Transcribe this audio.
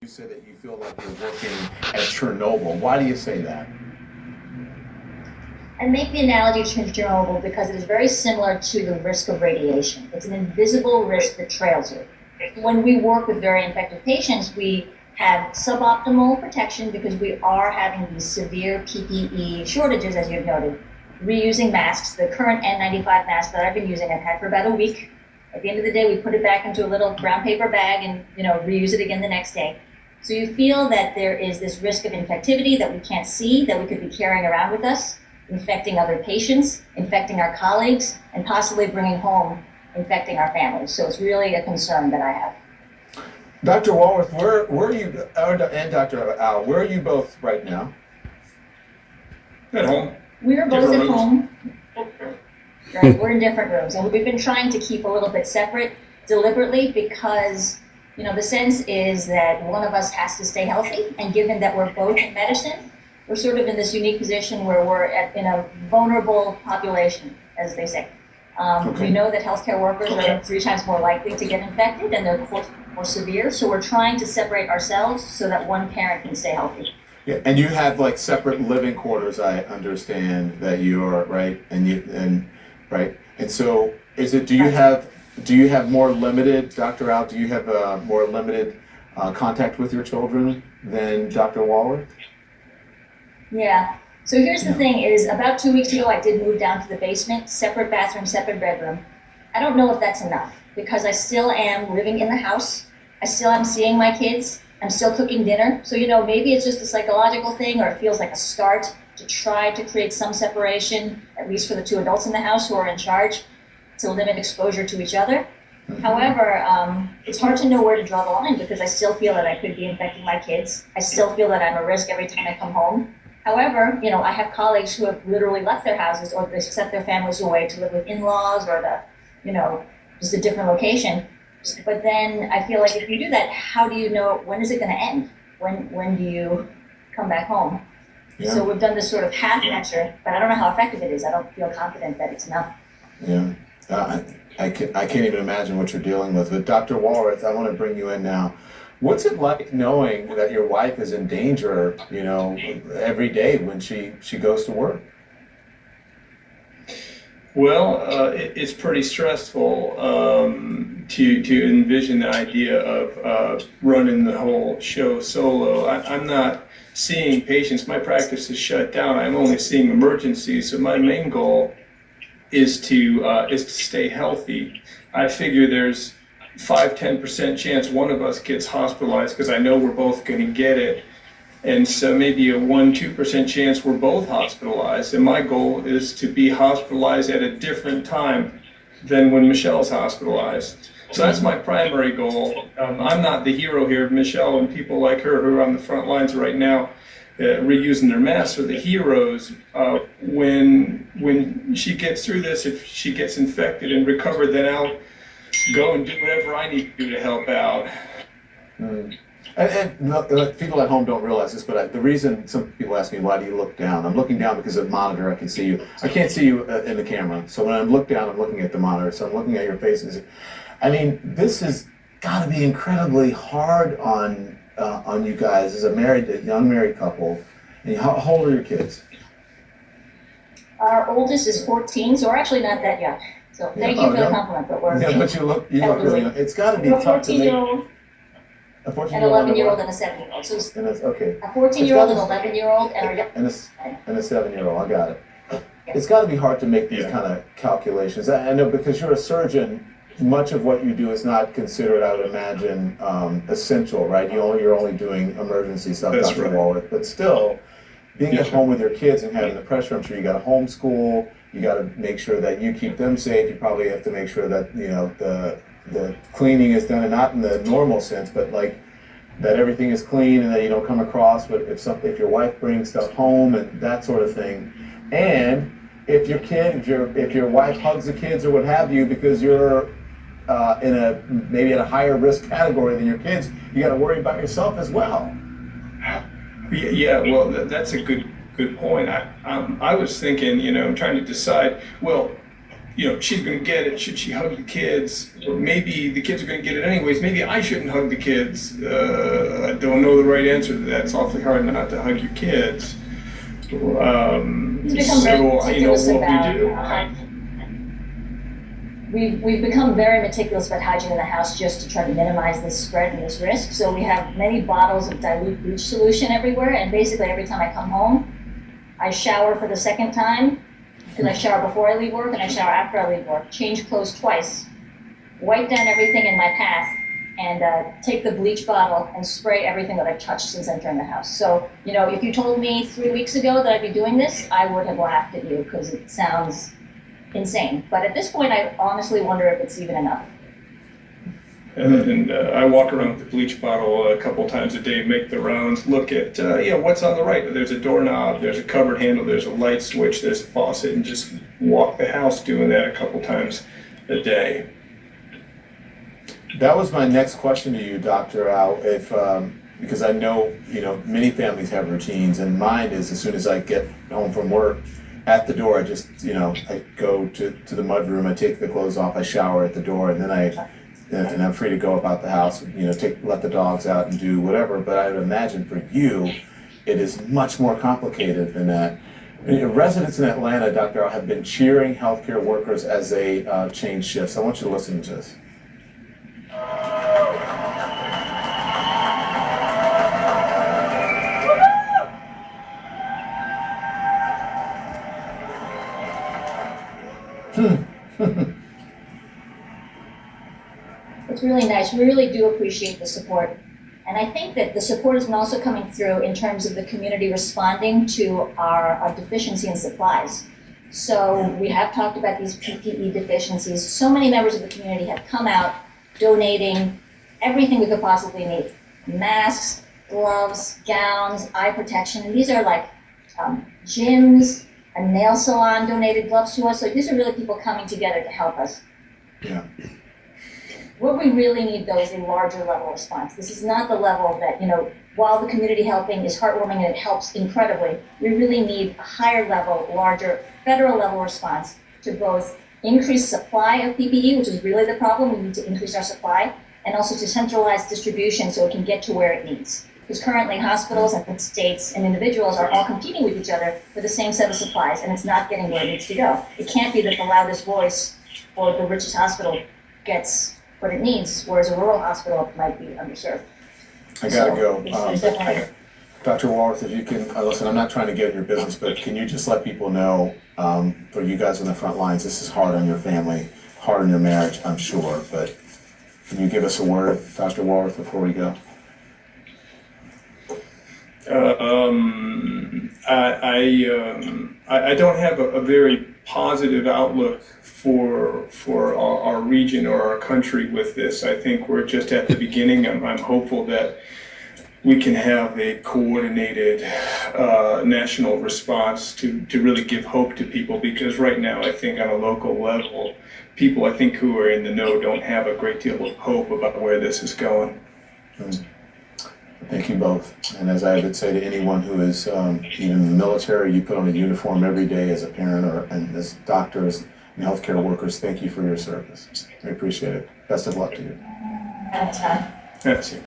You said that you feel like you're working at Chernobyl. Why do you say that? I make the analogy to Chernobyl because it is very similar to the risk of radiation. It's an invisible risk that trails you. When we work with very infected patients, we have suboptimal protection because we are having these severe PPE shortages, as you've noted. Reusing masks, the current N95 mask that I've been using, I've had for about a week. At the end of the day, we put it back into a little brown paper bag and reuse it again the next day. So you feel that there is this risk of infectivity that we can't see, that we could be carrying around with us, infecting other patients, infecting our colleagues, and possibly bringing home, infecting our families. So it's really a concern that I have. Dr. Walworth, where are you, and Dr. Al, where are you both right now? At home. We are both Different at home. Right, we're in different rooms, and we've been trying to keep a little bit separate deliberately because the sense is that one of us has to stay healthy, and given that we're both in medicine, we're sort of in this unique position where we're in a vulnerable population, as they say. Okay. We know that healthcare workers are 3 times more likely to get infected, and they're more severe, so we're trying to separate ourselves so that one parent can stay healthy. Yeah, and you have like separate living quarters, I understand that you are, right? Right? And so do you have more limited, Dr. Al, do you have more limited contact with your children than Dr. Walworth? Yeah. So here's the thing is about 2 weeks ago, I did move down to the basement, separate bathroom, separate bedroom. I don't know if that's enough because I still am living in the house. I still am seeing my kids. I'm still cooking dinner. So, maybe it's just a psychological thing or it feels like a start to try to create some separation, at least for the 2 adults in the house who are in charge, to limit exposure to each other. Mm-hmm. However, it's hard to know where to draw the line because I still feel that I could be infecting my kids. I still feel that I'm a risk every time I come home. However, I have colleagues who have literally left their houses or they sent their families away to live with in-laws or just a different location. But then I feel like if you do that, how do you know when is it going to end? When do you come back home? Yeah. So we've done this sort of half measure, but I don't know how effective it is. I don't feel confident that it's enough. Yeah. I can't even imagine what you're dealing with. But Dr. Walworth, I want to bring you in now. What's it like knowing that your wife is in danger, every day when she goes to work? Well, it's pretty stressful to envision the idea of running the whole show solo. I'm not seeing patients. My practice is shut down. I'm only seeing emergencies. So my main goal is to stay healthy. I figure there's 5-10% chance one of us gets hospitalized because I know we're both going to get it. And so maybe a 1-2% chance we're both hospitalized. And my goal is to be hospitalized at a different time than when Michelle's hospitalized. So that's my primary goal. I'm not the hero here. Michelle and people like her who are on the front lines right now reusing their masks are the heroes. When she gets through this, if she gets infected and recovered, then I'll go and do whatever I need to do to help out. And people at home don't realize this, but the reason some people ask me, why do you look down? I'm looking down because of the monitor, I can see you. I can't see you in the camera. So when I look down, I'm looking at the monitor. So I'm looking at your faces. I mean, this has got to be incredibly hard on you guys as a young married couple. And how old are your kids? Our oldest is 14, so we're actually not that young. So thank you for the compliment, but we're but you look really young. It's got to be tough to make. A 14-year-old, an 11-year-old, and a 7-year-old. So it's okay. A 14-year-old, an 11-year-old, and a 7-year-old. I got it. It's got to be hard to make these kind of calculations. I know because you're a surgeon. Much of what you do is not considered, I would imagine, essential, right? You're only doing emergency stuff, That's Dr. right. Walworth. But still, being at home with your kids and having the pressure, I'm sure you got to homeschool. You got to make sure that you keep them safe. You probably have to make sure that the cleaning is done, and not in the normal sense, but like that everything is clean and that you don't come across if your wife brings stuff home and that sort of thing. And if your wife hugs the kids or what have you, because you're maybe at a higher risk category than your kids, you got to worry about yourself as well. Yeah, well, that's a good point. I was thinking, I'm trying to decide. Well, she's going to get it. Should she hug the kids? Or maybe the kids are going to get it anyways. Maybe I shouldn't hug the kids. I don't know the right answer to that. It's awfully hard not to hug your kids. We've become very meticulous about hygiene in the house just to try to minimize this spread and this risk. So we have many bottles of dilute bleach solution everywhere, and basically every time I come home, I shower for the second time, because I shower before I leave work and I shower after I leave work, change clothes twice, wipe down everything in my path, and take the bleach bottle and spray everything that I've touched since entering the house. So, if you told me 3 weeks ago that I'd be doing this, I would have laughed at you because it sounds insane. But at this point, I honestly wonder if it's even enough. And I walk around with the bleach bottle a couple times a day, make the rounds, look at what's on the right. There's a doorknob, there's a cupboard handle, there's a light switch, there's a faucet, and just walk the house doing that a couple times a day. That was my next question to you, Dr. Al. Because I know many families have routines, and mine is as soon as I get home from work, at the door I just I go to the mudroom, I take the clothes off, I shower at the door, and then I'm free to go about the house, let the dogs out and do whatever. But I would imagine for you, it is much more complicated than that. Residents in Atlanta, Dr. Al, have been cheering healthcare workers as they change shifts. I want you to listen to this. It's really nice. We really do appreciate the support. And I think that the support has been also coming through in terms of the community responding to our deficiency in supplies. So we have talked about these PPE deficiencies. So many members of the community have come out donating everything we could possibly need. Masks, gloves, gowns, eye protection. And these are like gyms, a nail salon donated gloves to us. So these are really people coming together to help us. Yeah. What we really need, though, is a larger level response. This is not the level that, while the community helping is heartwarming and it helps incredibly, we really need a higher level, larger federal level response to both increase supply of PPE, which is really the problem. We need to increase our supply, and also to centralize distribution so it can get to where it needs. Because currently hospitals and states and individuals are all competing with each other for the same set of supplies, and it's not getting where it needs to go. It can't be that the loudest voice or the richest hospital gets what it needs, whereas a rural hospital might be underserved. I gotta go. Definitely. Dr. Walworth, if you can, listen, I'm not trying to get in your business, but can you just let people know, for you guys on the front lines, this is hard on your family, hard on your marriage, I'm sure, but can you give us a word, Dr. Walworth, before we go? I don't have a very positive outlook for our region or our country with this. I think we're just at the beginning. I'm hopeful that we can have a coordinated national response to really give hope to people, because right now I think on a local level, people I think who are in the know don't have a great deal of hope about where this is going. Thank you both. And as I would say to anyone who is even in the military, you put on a uniform every day as a parent and as doctors and healthcare workers, thank you for your service. I appreciate it. Best of luck to you. Anytime. That's it.